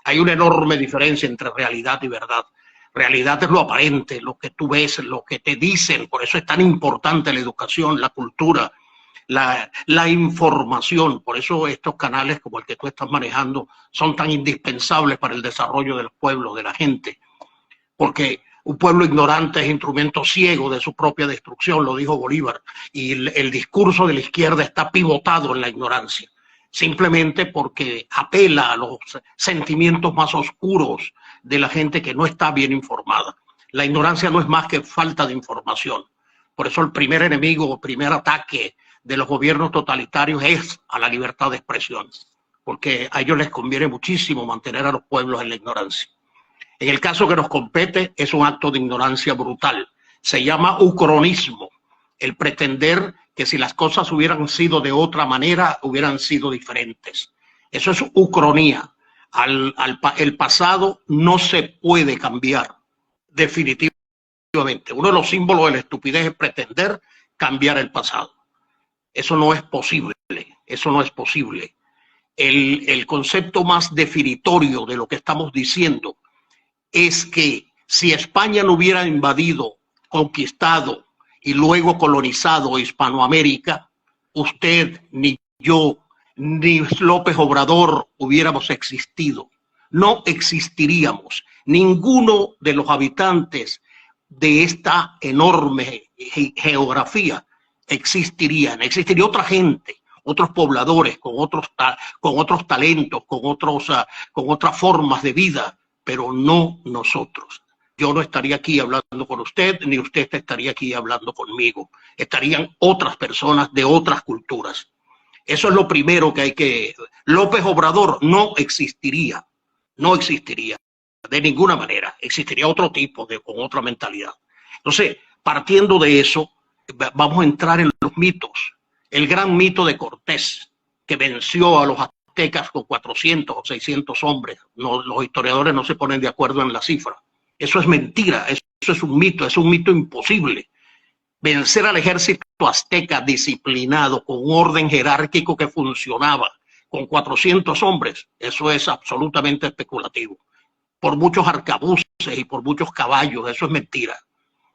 Hay una enorme diferencia entre realidad y verdad. Realidad es lo aparente, lo que tú ves, lo que te dicen. Por eso es tan importante la educación, la cultura, la información. Por eso estos canales como el que tú estás manejando son tan indispensables para el desarrollo del pueblo, de la gente. Porque un pueblo ignorante es instrumento ciego de su propia destrucción, lo dijo Bolívar. Y el discurso de la izquierda está pivotado en la ignorancia, simplemente porque apela a los sentimientos más oscuros de la gente que no está bien informada. La ignorancia no es más que falta de información. Por eso el primer enemigo, el primer ataque de los gobiernos totalitarios es a la libertad de expresión, porque a ellos les conviene muchísimo mantener a los pueblos en la ignorancia. En el caso que nos compete, es un acto de ignorancia brutal. Se llama ucronismo, el pretender que si las cosas hubieran sido de otra manera, hubieran sido diferentes. Eso es ucronía. El pasado no se puede cambiar, definitivamente. Uno de los símbolos de la estupidez es pretender cambiar el pasado. Eso no es posible, eso no es posible. El concepto más definitorio de lo que estamos diciendo es que si España no hubiera invadido, conquistado y luego colonizado Hispanoamérica, usted, ni yo, ni López Obrador hubiéramos existido. No existiríamos. Ninguno de los habitantes de esta enorme geografía existirían. Existiría otra gente, otros pobladores con otros talentos, con otras formas de vida, pero no nosotros. Yo no estaría aquí hablando con usted, ni usted estaría aquí hablando conmigo. Estarían otras personas de otras culturas. Eso es lo primero que hay que... López Obrador no existiría, no existiría de ninguna manera. Existiría otro tipo, con otra mentalidad. Entonces, partiendo de eso, vamos a entrar en los mitos. El gran mito de Cortés, que venció a los aztecas con 400 o 600 hombres. No, los historiadores no se ponen de acuerdo en la cifra. Eso es mentira, eso es un mito imposible. Vencer al ejército azteca disciplinado, con un orden jerárquico que funcionaba, con 400 hombres, eso es absolutamente especulativo. Por muchos arcabuces y por muchos caballos, eso es mentira.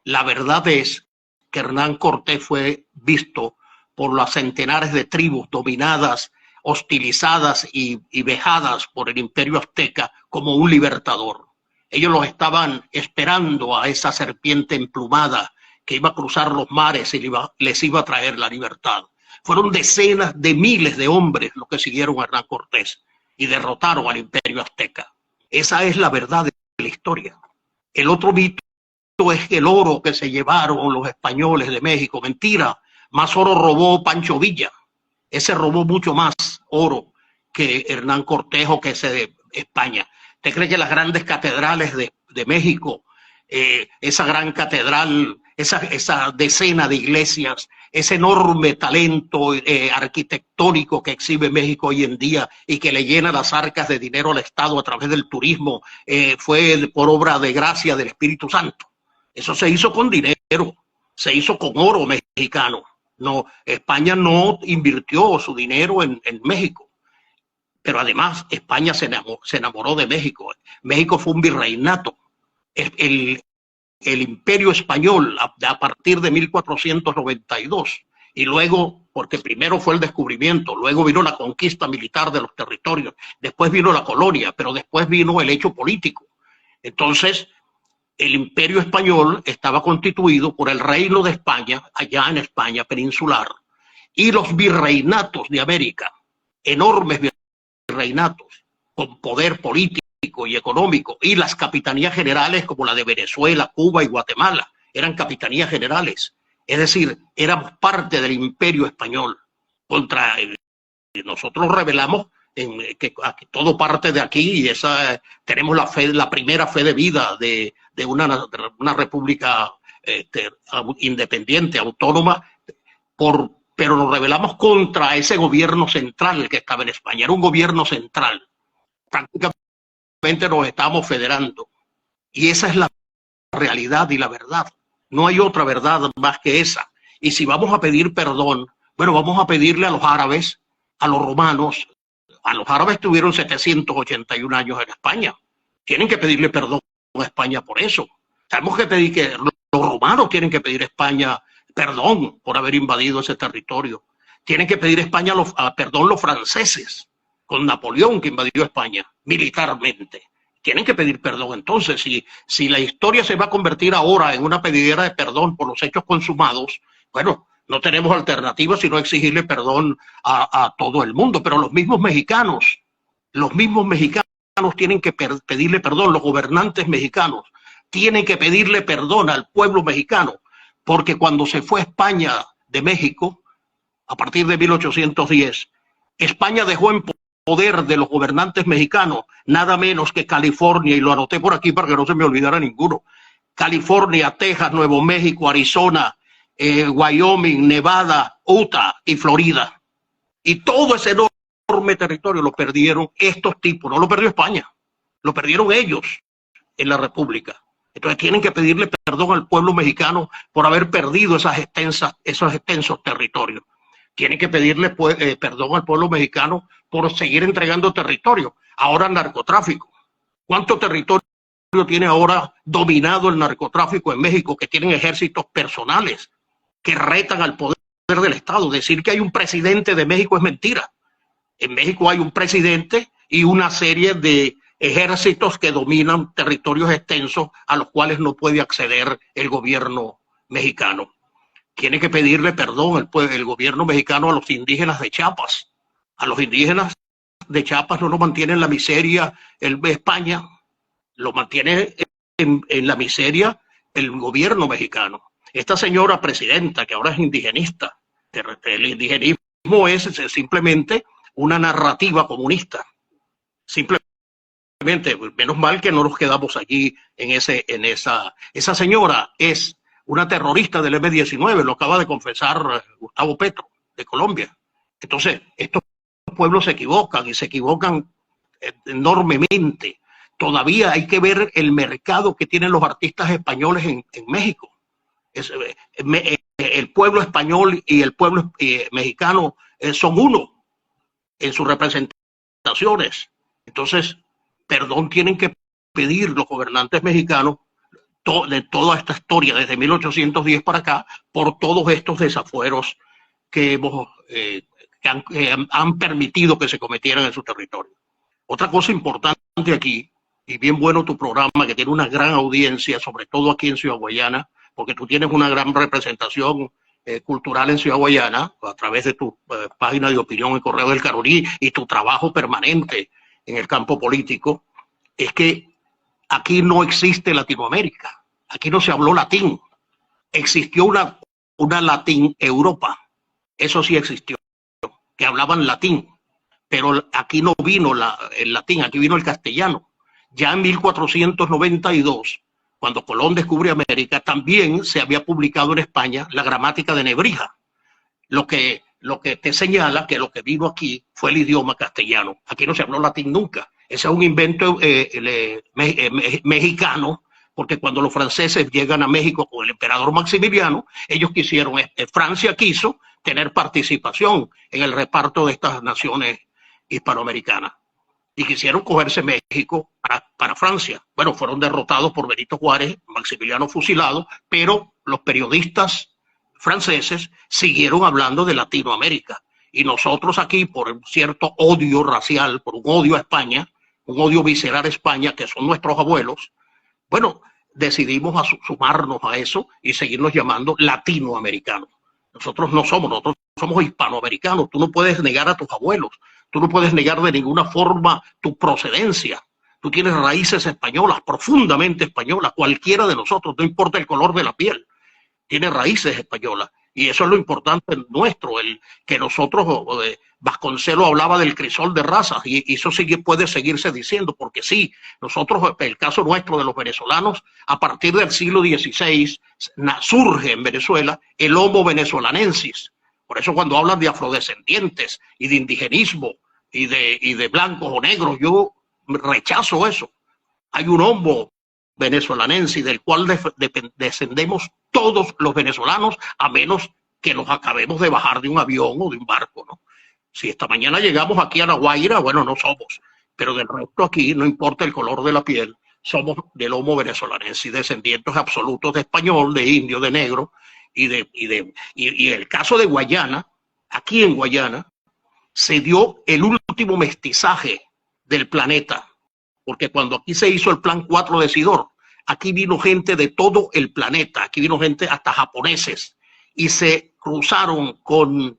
La verdad es que Hernán Cortés fue visto por las centenares de tribus dominadas, hostilizadas y vejadas por el imperio azteca como un libertador. Ellos los estaban esperando a esa serpiente emplumada que iba a cruzar los mares y les iba a traer la libertad. Fueron decenas de miles de hombres los que siguieron a Hernán Cortés y derrotaron al imperio azteca. Esa es la verdad de la historia. El otro mito es el oro que se llevaron los españoles de México. Mentira, más oro robó Pancho Villa. Ese robó mucho más oro que Hernán Cortés o que ese de España. ¿Usted cree que las grandes catedrales de México, esa gran catedral, esa decena de iglesias, ese enorme talento arquitectónico que exhibe México hoy en día y que le llena las arcas de dinero al Estado a través del turismo, fue por obra de gracia del Espíritu Santo? Eso se hizo con dinero, se hizo con oro mexicano. No, España no invirtió su dinero en México. Pero además España se enamoró de México. México fue un virreinato. El imperio español a partir de 1492 y luego, porque primero fue el descubrimiento, luego vino la conquista militar de los territorios, después vino la colonia, pero después vino el hecho político. Entonces, el imperio español estaba constituido por el reino de España, allá en España peninsular, y los virreinatos de América, enormes virreinatos con poder político y económico, y las capitanías generales como la de Venezuela, Cuba y Guatemala, eran capitanías generales. Es decir, éramos parte del imperio español. Nosotros revelamos que todo parte de aquí y tenemos la primera fe de vida de una república independiente, autónoma, pero nos rebelamos contra ese gobierno central que estaba en España. Era un gobierno central. Prácticamente nos estábamos federando. Y esa es la realidad y la verdad. No hay otra verdad más que esa. Y si vamos a pedir perdón, bueno, vamos a pedirle a los árabes, a los romanos, A los árabes tuvieron 781 años en España. Tienen que pedirle perdón a España por eso. Tenemos que pedir que los romanos tienen que pedir a España perdón por haber invadido ese territorio. Tienen que pedir a España perdón los franceses con Napoleón, que invadió España militarmente. Tienen que pedir perdón. Entonces, si la historia se va a convertir ahora en una pedidera de perdón por los hechos consumados, bueno, no tenemos alternativa sino exigirle perdón a todo el mundo. Pero los mismos mexicanos tienen que pedirle perdón, los gobernantes mexicanos tienen que pedirle perdón al pueblo mexicano, porque cuando se fue España de México, a partir de 1810, España dejó en poder de los gobernantes mexicanos nada menos que California, y lo anoté por aquí para que no se me olvidara ninguno: California, Texas, Nuevo México, Arizona, Wyoming, Nevada, Utah y Florida. Y todo ese enorme territorio lo perdieron estos tipos, no lo perdió España, lo perdieron ellos en la República. Entonces tienen que pedirle perdón al pueblo mexicano por haber perdido esos extensos territorios. Tienen que pedirle perdón al pueblo mexicano por seguir entregando territorio. Ahora el narcotráfico. ¿Cuánto territorio tiene ahora dominado el narcotráfico en México, que tienen ejércitos personales que retan al poder del Estado? Decir que hay un presidente de México es mentira. En México hay un presidente y una serie de ejércitos que dominan territorios extensos a los cuales no puede acceder el gobierno mexicano. Tiene que pedirle perdón el gobierno mexicano a los indígenas de Chiapas. A los indígenas de Chiapas no los mantiene en la miseria España, lo mantiene en la miseria el gobierno mexicano. Esta señora presidenta, que ahora es indigenista, el indigenismo es simplemente una narrativa comunista. Simplemente, menos mal que no nos quedamos allí esa señora es una terrorista del M-19, lo acaba de confesar Gustavo Petro, de Colombia. Entonces, estos pueblos se equivocan, y se equivocan enormemente. Todavía hay que ver el mercado que tienen los artistas españoles en México. El pueblo español y el pueblo mexicano son uno en sus representaciones. Entonces, perdón tienen que pedir los gobernantes mexicanos de toda esta historia desde 1810 para acá por todos estos desafueros que han permitido que se cometieran en su territorio. Otra cosa importante aquí, y bien bueno tu programa, que tiene una gran audiencia, sobre todo aquí en Ciudad Guayana, porque tú tienes una gran representación cultural en Ciudad Guayana a través de tu página de opinión en Correo del Caroní y tu trabajo permanente en el campo político, es que aquí no existe Latinoamérica, aquí no se habló latín. Existió una Latín Europa, eso sí existió, que hablaban latín, pero aquí no vino el latín, aquí vino el castellano. Ya en 1492, cuando Colón descubre América, también se había publicado en España la gramática de Nebrija, lo que te señala que lo que vino aquí fue el idioma castellano. Aquí no se habló latín nunca. Ese es un invento mexicano, porque cuando los franceses llegan a México con el emperador Maximiliano, ellos quisieron, Francia quiso tener participación en el reparto de estas naciones hispanoamericanas y quisieron cogerse México para Francia. Bueno, fueron derrotados por Benito Juárez, Maximiliano fusilado, pero los periodistas franceses siguieron hablando de Latinoamérica. Y nosotros aquí, por un cierto odio racial, por un odio a España, un odio visceral a España, que son nuestros abuelos, bueno, decidimos sumarnos a eso y seguirnos llamando latinoamericanos. Nosotros somos hispanoamericanos. Tú no puedes negar a tus abuelos, tú no puedes negar de ninguna forma tu procedencia. Tú tienes raíces españolas, profundamente españolas, cualquiera de nosotros, no importa el color de la piel, tiene raíces españolas. Y eso es lo importante nuestro, el que nosotros, Vasconcelos hablaba del crisol de razas, y eso sí puede seguirse diciendo, porque sí, nosotros, el caso nuestro de los venezolanos, a partir del siglo XVI, surge en Venezuela el Homo venezolanensis. Por eso cuando hablan de afrodescendientes y de indigenismo y de blancos o negros, yo rechazo eso. Hay un Homo venezolanensis del cual descendemos todos los venezolanos, a menos que nos acabemos de bajar de un avión o de un barco, ¿no? Si esta mañana llegamos aquí a La Guaira, bueno, no somos, pero del resto aquí, no importa el color de la piel, somos del Homo venezolanense y descendientes absolutos de español, de indio, de negro, y el caso de Guayana, aquí en Guayana, se dio el último mestizaje del planeta, porque cuando aquí se hizo el Plan 4 de Sidor, aquí vino gente de todo el planeta, aquí vino gente hasta japoneses, y se cruzaron con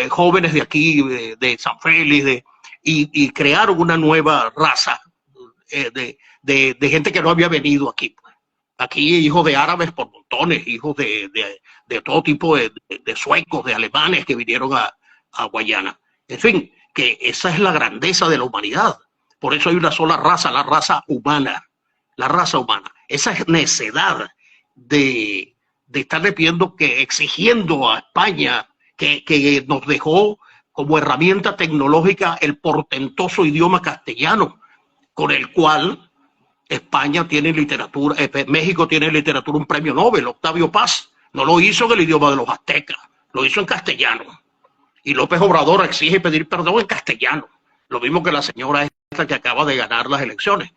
jóvenes de aquí, de San Félix, y crearon una nueva raza de gente que no había venido aquí. Aquí hijos de árabes por montones, hijos de todo tipo de suecos, de alemanes que vinieron a Guayana. En fin, que esa es la grandeza de la humanidad. Por eso hay una sola raza, la raza humana. La raza humana. Esa necedad de estarle pidiendo exigiendo a España que nos dejó como herramienta tecnológica el portentoso idioma castellano, con el cual España tiene literatura, México tiene literatura un premio Nobel, Octavio Paz. No lo hizo en el idioma de los aztecas, lo hizo en castellano. Y López Obrador exige pedir perdón en castellano. Lo mismo que la señora esta que acaba de ganar las elecciones.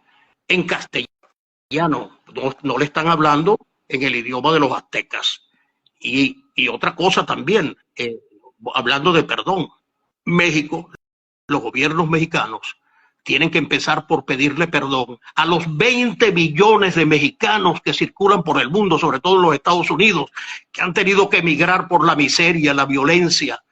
En castellano, no le están hablando en el idioma de los aztecas. Y otra cosa también, hablando de perdón, México, los gobiernos mexicanos tienen que empezar por pedirle perdón a los 20 millones de mexicanos que circulan por el mundo, sobre todo en los Estados Unidos, que han tenido que emigrar por la miseria, la violencia,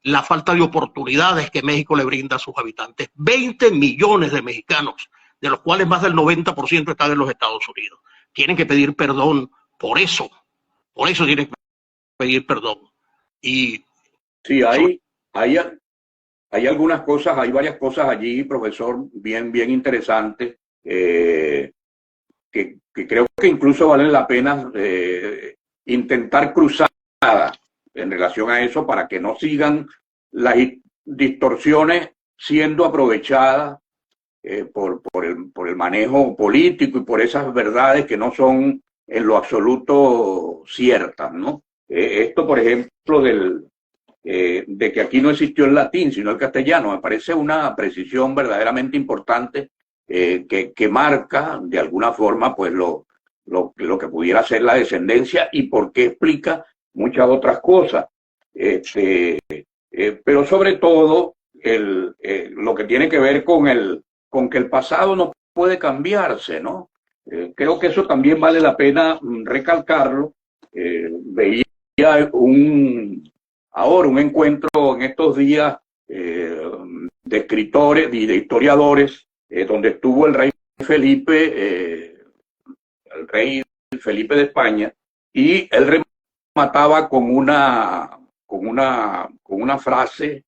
la falta de oportunidades que México le brinda a sus habitantes. 20 millones de mexicanos, de los cuales más del 90% están en los Estados Unidos. Tienen que pedir perdón por eso tienen que pedir perdón. Y sí, hay algunas cosas, hay varias cosas allí, profesor, bien interesantes, que creo que incluso valen la pena intentar cruzar en relación a eso para que no sigan las distorsiones siendo aprovechadas por el manejo político y por esas verdades que no son en lo absoluto ciertas, ¿no? Esto, por ejemplo, de que aquí no existió el latín, sino el castellano, me parece una precisión verdaderamente importante que marca de alguna forma pues lo que pudiera ser la descendencia y por qué explica muchas otras cosas. Pero sobre todo lo que tiene que ver con que el pasado no puede cambiarse, ¿no? Creo que eso también vale la pena recalcarlo. Veía ahora un encuentro en estos días de escritores y de historiadores, donde estuvo el rey Felipe de España, y él remataba con una frase,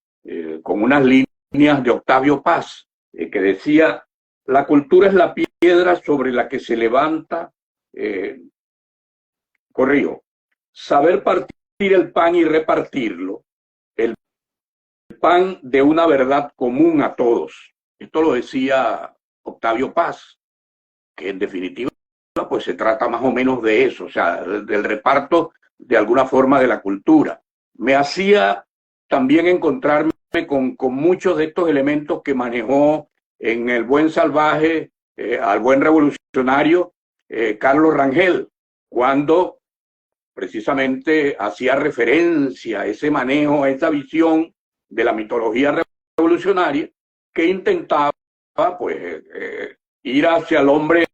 con unas líneas de Octavio Paz, que decía: la cultura es la piedra sobre la que se levanta, saber partir el pan y repartirlo, el pan de una verdad común a todos. Esto lo decía Octavio Paz, que en definitiva pues se trata más o menos de eso, o sea, del reparto de alguna forma de la cultura. Me hacía también encontrarme con muchos de estos elementos que manejó en El Buen Salvaje, al Buen Revolucionario, Carlos Rangel, cuando precisamente hacía referencia a ese manejo, a esa visión de la mitología revolucionaria que intentaba pues ir hacia el hombre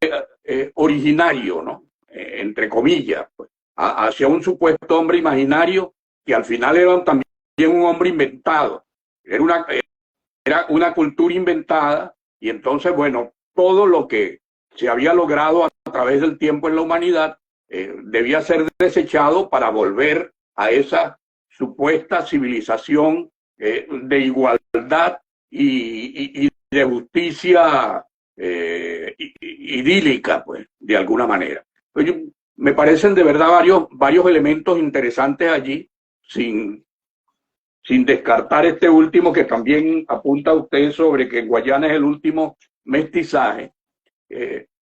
originario, ¿no? Entre comillas, pues, hacia un supuesto hombre imaginario que al final era también un hombre inventado. Era una cultura inventada, y entonces, bueno, todo lo que se había logrado a través del tiempo en la humanidad debía ser desechado para volver a esa supuesta civilización de igualdad y de justicia idílica, pues, de alguna manera. Pues me parecen de verdad varios elementos interesantes allí, sin descartar este último que también apunta usted sobre que Guayana es el último mestizaje,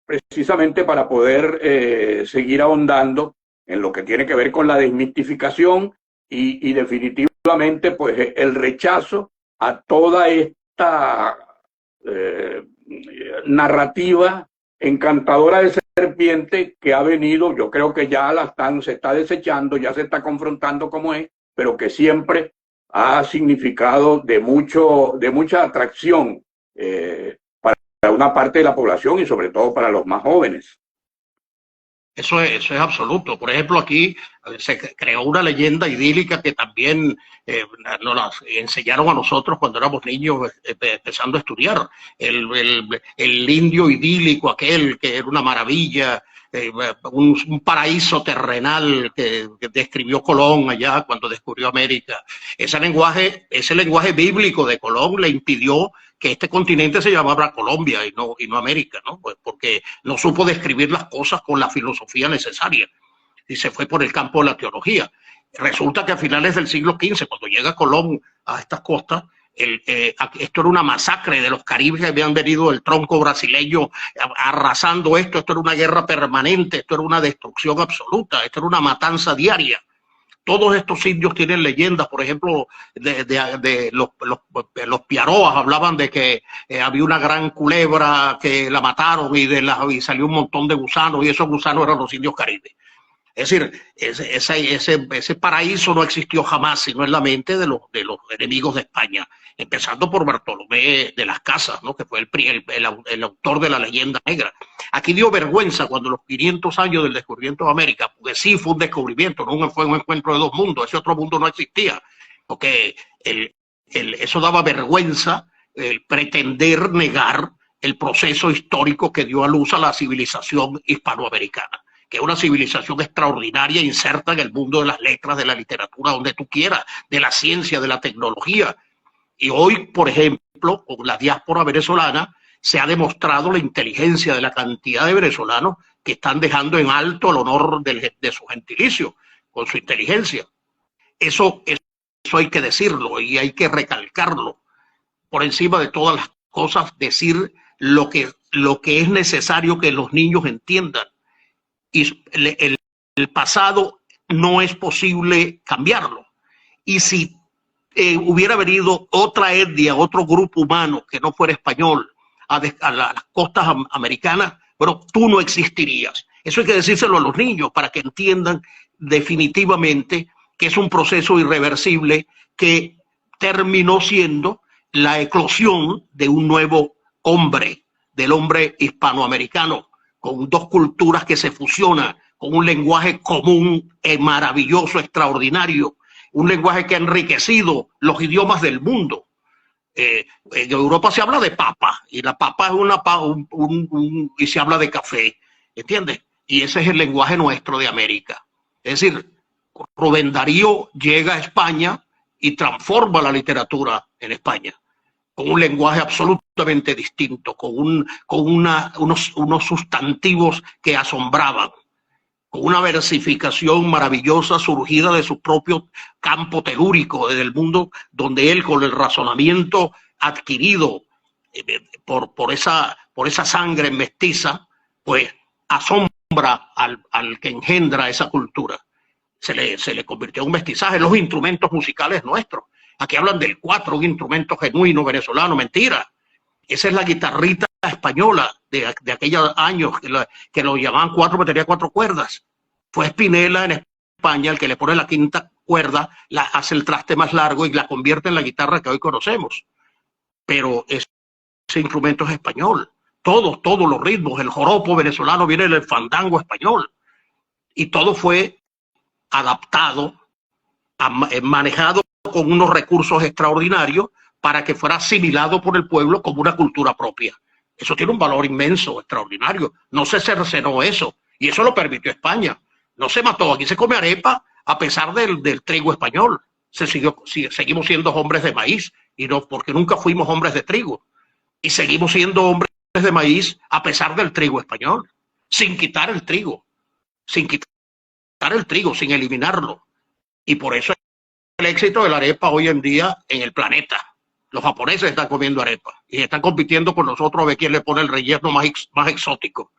precisamente para poder seguir ahondando en lo que tiene que ver con la desmistificación y definitivamente pues el rechazo a toda esta narrativa encantadora de serpiente que ha venido, yo creo que ya se está desechando, ya se está confrontando como es, pero que siempre ha significado de mucha atracción para una parte de la población y sobre todo para los más jóvenes. Eso es absoluto. Por ejemplo, aquí se creó una leyenda idílica que también nos la enseñaron a nosotros cuando éramos niños empezando a estudiar. El indio idílico, aquel que era una maravilla, un paraíso terrenal que describió Colón allá cuando descubrió América. Ese lenguaje bíblico de Colón le impidió que este continente se llamara Colombia y no América, ¿no? Pues porque no supo describir las cosas con la filosofía necesaria y se fue por el campo de la teología. Resulta que a finales del siglo XV, cuando llega Colón a estas costas, esto era una masacre de los caribes que habían venido del tronco brasileño arrasando esto era una guerra permanente, esto era una destrucción absoluta, esto era una matanza diaria. Todos estos indios tienen leyendas, por ejemplo, de los piaroas hablaban de que había una gran culebra que la mataron y salió un montón de gusanos y esos gusanos eran los indios caribes. Es decir, ese paraíso no existió jamás, sino en la mente de los enemigos de España, empezando por Bartolomé de las Casas, ¿no? Que fue el autor de la leyenda negra. Aquí dio vergüenza cuando los 500 años del descubrimiento de América, porque sí fue un descubrimiento, no fue un encuentro de dos mundos, ese otro mundo no existía, porque eso daba vergüenza, el pretender negar el proceso histórico que dio a luz a la civilización hispanoamericana, que es una civilización extraordinaria, inserta en el mundo de las letras, de la literatura, donde tú quieras, de la ciencia, de la tecnología. Y hoy, por ejemplo, con la diáspora venezolana, se ha demostrado la inteligencia de la cantidad de venezolanos que están dejando en alto el honor de su gentilicio, con su inteligencia. Eso hay que decirlo y hay que recalcarlo. Por encima de todas las cosas, decir lo que es necesario que los niños entiendan. Y el pasado no es posible cambiarlo. Y si hubiera venido otra etnia, otro grupo humano que no fuera español a las costas americanas, bueno, tú no existirías. Eso hay que decírselo a los niños para que entiendan definitivamente que es un proceso irreversible que terminó siendo la eclosión de un nuevo hombre, del hombre hispanoamericano, con dos culturas que se fusionan, con un lenguaje común, maravilloso, extraordinario, un lenguaje que ha enriquecido los idiomas del mundo. En Europa se habla de papa, y la papa es y se habla de café, ¿entiendes? Y ese es el lenguaje nuestro de América. Es decir, Rubén Darío llega a España y transforma la literatura en España, con un lenguaje absolutamente distinto, con unos sustantivos que asombraban, con una versificación maravillosa surgida de su propio campo telúrico, desde el mundo donde él, con el razonamiento adquirido por esa sangre mestiza, pues asombra al que engendra esa cultura. Se le convirtió en un mestizaje. Los instrumentos musicales nuestros. Aquí hablan del cuatro, un instrumento genuino venezolano, mentira. Esa es la guitarrita española de aquellos años, que lo llamaban cuatro, pero tenía cuatro cuerdas. Fue Spinella en España el que le pone la quinta cuerda, hace el traste más largo y la convierte en la guitarra que hoy conocemos. Pero ese instrumento es español. Todos los ritmos, el joropo venezolano viene del fandango español. Y todo fue adaptado, manejado con unos recursos extraordinarios para que fuera asimilado por el pueblo como una cultura propia. Eso tiene un valor inmenso, extraordinario. No se cercenó eso, y eso lo permitió España. No se mató, aquí se come arepa a pesar del trigo español. Seguimos siendo hombres de maíz, y no, porque nunca fuimos hombres de trigo. Y seguimos siendo hombres de maíz a pesar del trigo español, sin quitar el trigo, sin eliminarlo. Y por eso el éxito de la arepa hoy en día en el planeta. Los japoneses están comiendo arepa y están compitiendo con nosotros a ver quién le pone el relleno más exótico.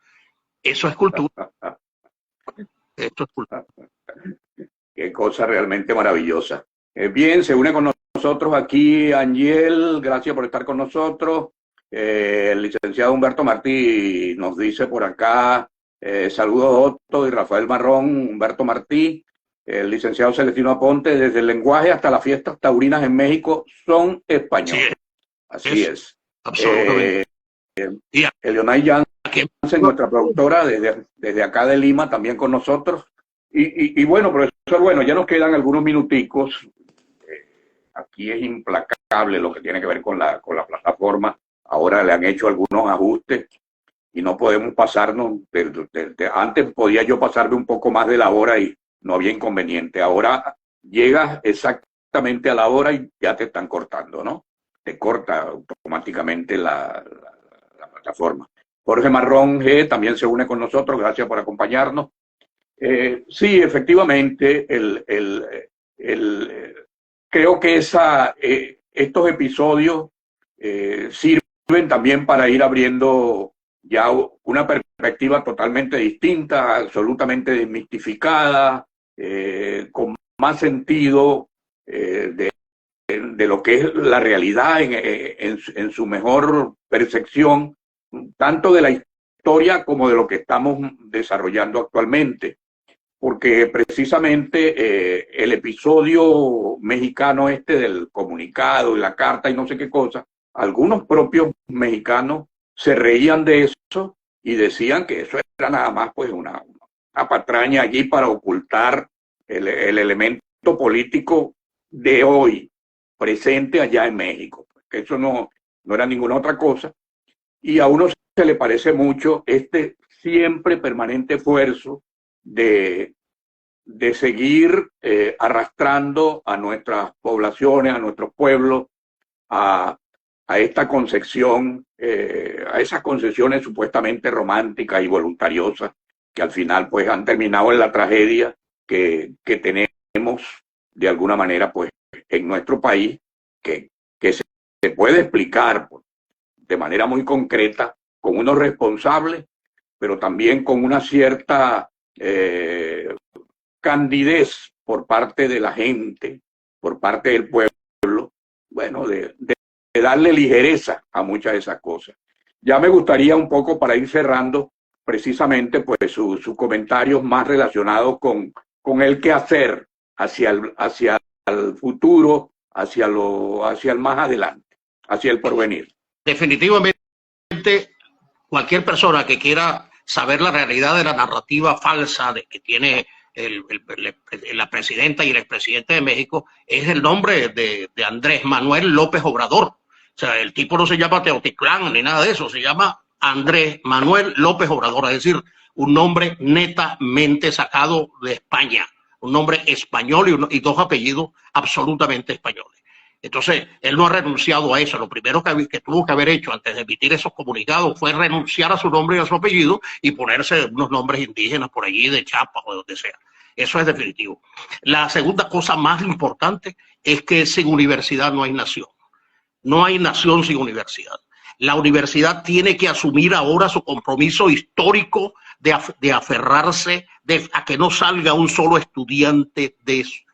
Eso es cultura. Esto es cultura. Qué cosa realmente maravillosa. Bien, se une con nosotros aquí Angel, gracias por estar con nosotros. El licenciado Humberto Martí nos dice por acá, saludos Otto y Rafael Marrón, Humberto Martí. El licenciado Celestino Aponte, desde el lenguaje hasta las fiestas taurinas en México son españoles. Así es. Absolutamente. Eleonay Jansen, nuestra productora, desde acá de Lima, también con nosotros. Y bueno, profesor, bueno, ya nos quedan algunos minuticos. Aquí es implacable lo que tiene que ver con la plataforma. Ahora le han hecho algunos ajustes y no podemos pasarnos. Antes podía yo pasarme un poco más de la hora y no había inconveniente. Ahora llegas exactamente a la hora y ya te están cortando, ¿no? Te corta automáticamente la plataforma. Jorge Marrón G también se une con nosotros. Gracias por acompañarnos. Sí, efectivamente, creo que estos episodios sirven también para ir abriendo ya una perspectiva totalmente distinta, absolutamente desmistificada, con más sentido de lo que es la realidad en su mejor percepción, tanto de la historia como de lo que estamos desarrollando actualmente. Porque precisamente el episodio mexicano del comunicado y la carta y no sé qué cosa, algunos propios mexicanos se reían de eso y decían que eso era nada más pues una patraña allí para ocultar el elemento político de hoy, presente allá en México. Que eso no era ninguna otra cosa. Y a uno se le parece mucho este siempre permanente esfuerzo de seguir arrastrando a nuestras poblaciones, a nuestros pueblos, a esta concepción, a esas concesiones supuestamente románticas y voluntariosas que al final pues han terminado en la tragedia que tenemos de alguna manera pues en nuestro país, que se puede explicar pues, de manera muy concreta con unos responsables, pero también con una cierta candidez por parte de la gente, por parte del pueblo, bueno, de darle ligereza a muchas de esas cosas. Ya me gustaría un poco, para ir cerrando, precisamente pues sus comentarios más relacionados con el quehacer hacia el futuro, hacia el más adelante, hacia el porvenir. Definitivamente, cualquier persona que quiera saber la realidad de la narrativa falsa de que tiene la presidenta y el expresidente de México, es el nombre de Andrés Manuel López Obrador. O sea, el tipo no se llama Teotihuacán ni nada de eso, se llama Andrés Manuel López Obrador, es decir, un nombre netamente sacado de España, un nombre español y dos apellidos absolutamente españoles. Entonces, él no ha renunciado a eso. Lo primero que tuvo que haber hecho antes de emitir esos comunicados fue renunciar a su nombre y a su apellido y ponerse unos nombres indígenas por allí, de Chiapas o de donde sea. Eso es definitivo. La segunda cosa más importante es que sin universidad no hay nación. No hay nación sin universidad. La universidad tiene que asumir ahora su compromiso histórico de aferrarse a que no salga un solo estudiante,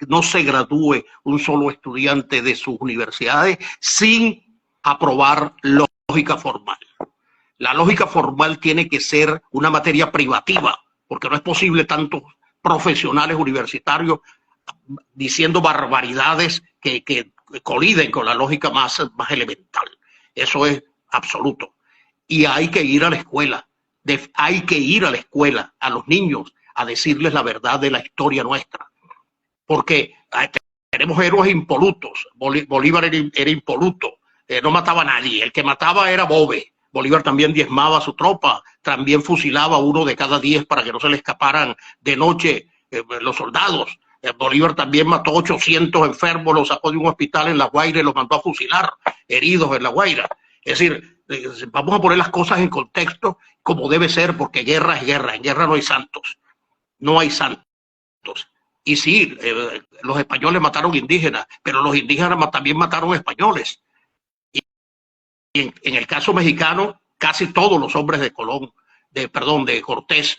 no se gradúe un solo estudiante de sus universidades sin aprobar lógica formal. La lógica formal tiene que ser una materia privativa, porque no es posible tantos profesionales universitarios diciendo barbaridades que coliden con la lógica más elemental. Eso es absoluto. Y hay que ir a la escuela. Hay que ir a la escuela, a los niños, a decirles la verdad de la historia nuestra. Porque tenemos héroes impolutos. Bolívar era impoluto, no mataba a nadie. El que mataba era Bobe. Bolívar también diezmaba a su tropa, también fusilaba a 1 de cada 10 para que no se le escaparan de noche los soldados. Bolívar también mató 800 enfermos, los sacó de un hospital en La Guaira y los mandó a fusilar, heridos en La Guaira. Es decir, vamos a poner las cosas en contexto como debe ser, porque guerra es guerra. En guerra no hay santos. No hay santos. Y sí, los españoles mataron indígenas, pero los indígenas también mataron españoles. Y en el caso mexicano, casi todos los hombres de Colón, de Cortés,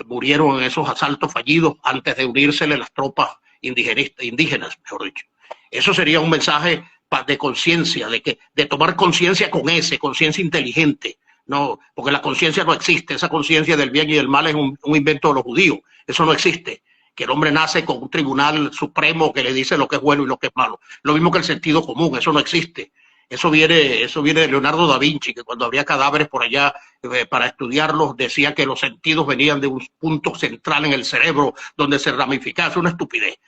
murieron en esos asaltos fallidos antes de unírsele las tropas indígenas, mejor dicho. Eso sería un mensaje de conciencia, de tomar conciencia con conciencia inteligente. No, porque la conciencia no existe. Esa conciencia del bien y del mal es un invento de los judíos. Eso no existe. Que el hombre nace con un tribunal supremo que le dice lo que es bueno y lo que es malo. Lo mismo que el sentido común, eso no existe. Eso viene de Leonardo da Vinci, que cuando había cadáveres por allá para estudiarlos, decía que los sentidos venían de un punto central en el cerebro donde se ramificaba. Es una estupidez.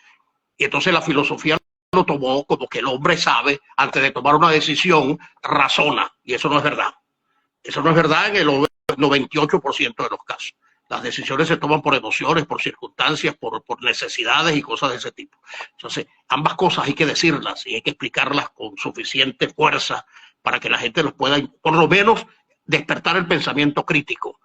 Y entonces la filosofía lo tomó como que el hombre sabe, antes de tomar una decisión, razona. Y eso no es verdad. Eso no es verdad en el 98% de los casos. Las decisiones se toman por emociones, por circunstancias, por necesidades y cosas de ese tipo. Entonces, ambas cosas hay que decirlas y hay que explicarlas con suficiente fuerza para que la gente los pueda, por lo menos, despertar el pensamiento crítico.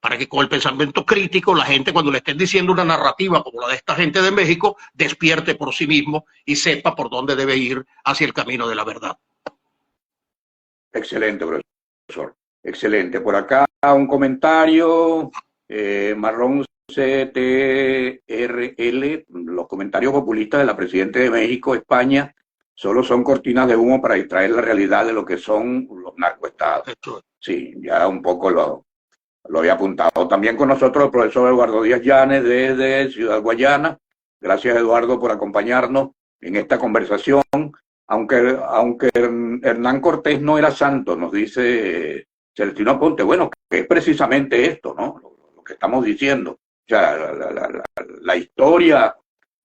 Para que con el pensamiento crítico la gente, cuando le estén diciendo una narrativa como la de esta gente de México, despierte por sí mismo y sepa por dónde debe ir hacia el camino de la verdad. Excelente, profesor. Excelente. Por acá un comentario, Marrón CTRL, los comentarios populistas de la Presidenta de México, España, solo son cortinas de humo para distraer la realidad de lo que son los narcoestados. Sí, ya un poco lo había apuntado. También con nosotros el profesor Eduardo Díaz Llanes desde Ciudad Guayana. Gracias, Eduardo, por acompañarnos en esta conversación. Aunque Hernán Cortés no era santo, nos dice Celestino Aponte, bueno, que es precisamente esto, ¿no? Lo que estamos diciendo. O sea, la historia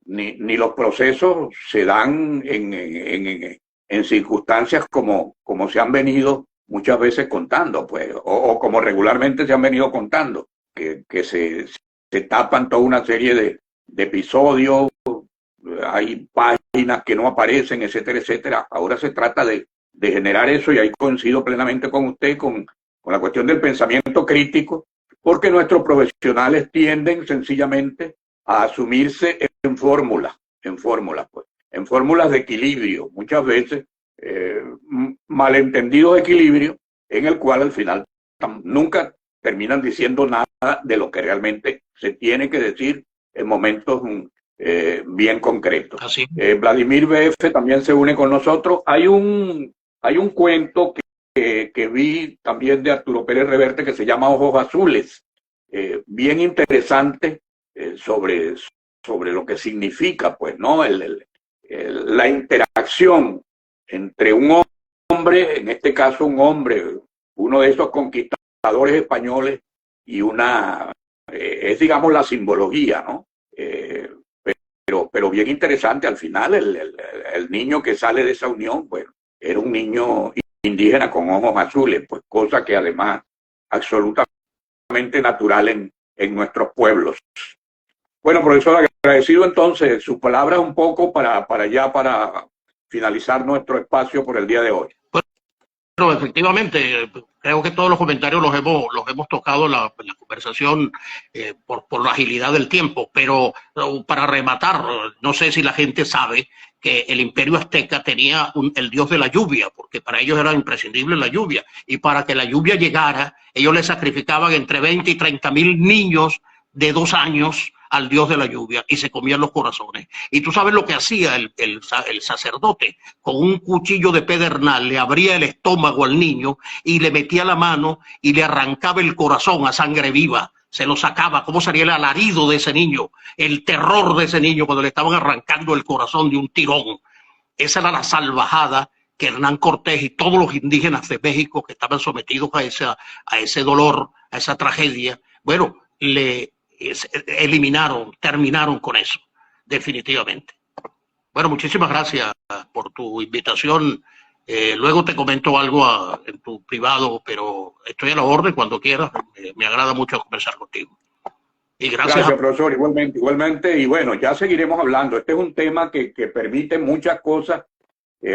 ni los procesos se dan en circunstancias como se han venido muchas veces contando, pues, o como regularmente se han venido contando, que se tapan toda una serie de episodios, hay páginas que no aparecen, etcétera, etcétera. Ahora se trata de generar eso, y ahí coincido plenamente con usted, con la cuestión del pensamiento crítico, porque nuestros profesionales tienden sencillamente a asumirse en fórmulas, pues, en fórmulas de equilibrio, muchas veces malentendidos de equilibrio, en el cual al final nunca terminan diciendo nada de lo que realmente se tiene que decir en momentos bien concretos. Vladimir BF también se une con nosotros. Hay un cuento que vi también de Arturo Pérez Reverte que se llama Ojos Azules, bien interesante, sobre lo que significa, pues, ¿no? La interacción entre un hombre, en este caso un hombre, uno de esos conquistadores españoles, y es, digamos, la simbología, ¿no? Pero bien interesante. Al final el niño que sale de esa unión, bueno, era un niño indígena con ojos azules, pues, cosa que además absolutamente natural en nuestros pueblos. Bueno, profesor, agradecido entonces sus palabras un poco para finalizar nuestro espacio por el día de hoy. Bueno, efectivamente, creo que todos los comentarios los hemos tocado en la conversación por la agilidad del tiempo, pero para rematar, no sé si la gente sabe que el Imperio Azteca tenía el dios de la lluvia, porque para ellos era imprescindible la lluvia, y para que la lluvia llegara, ellos le sacrificaban entre 20 y 30 mil niños de 2 años al dios de la lluvia, y se comían los corazones. Y tú sabes lo que hacía el sacerdote: con un cuchillo de pedernal le abría el estómago al niño y le metía la mano y le arrancaba el corazón a sangre viva, se lo sacaba. ¿Cómo sería el alarido de ese niño, el terror de ese niño cuando le estaban arrancando el corazón de un tirón? Esa era la salvajada que Hernán Cortés y todos los indígenas de México que estaban sometidos a ese dolor, a esa tragedia, bueno, terminaron con eso, definitivamente. Bueno, muchísimas gracias por tu invitación. Luego te comento algo en tu privado, pero estoy a la orden cuando quieras. Me agrada mucho conversar contigo. Y gracias, profesor, igualmente. Y bueno, ya seguiremos hablando. Este es un tema que permite muchas cosas,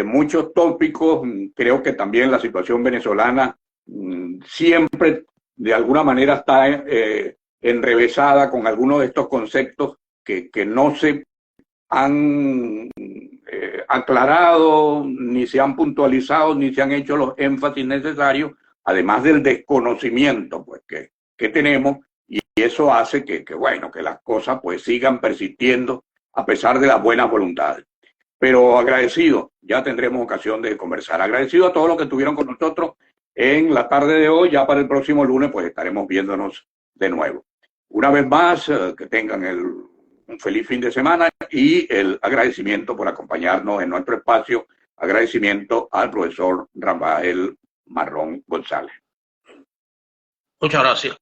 muchos tópicos. Creo que también la situación venezolana siempre de alguna manera está enrevesada con algunos de estos conceptos que no se han aclarado, ni se han puntualizado, ni se han hecho los énfasis necesarios, además del desconocimiento, pues, que tenemos, y eso hace que las cosas, pues, sigan persistiendo a pesar de las buenas voluntades. pero agradecido. Ya tendremos ocasión de conversar. Agradecido a todos los que estuvieron con nosotros en la tarde de hoy. Ya para el próximo lunes pues estaremos viéndonos de nuevo. Una vez más, que tengan un feliz fin de semana y el agradecimiento por acompañarnos en nuestro espacio. Agradecimiento al profesor Rafael Marrón González. Muchas gracias.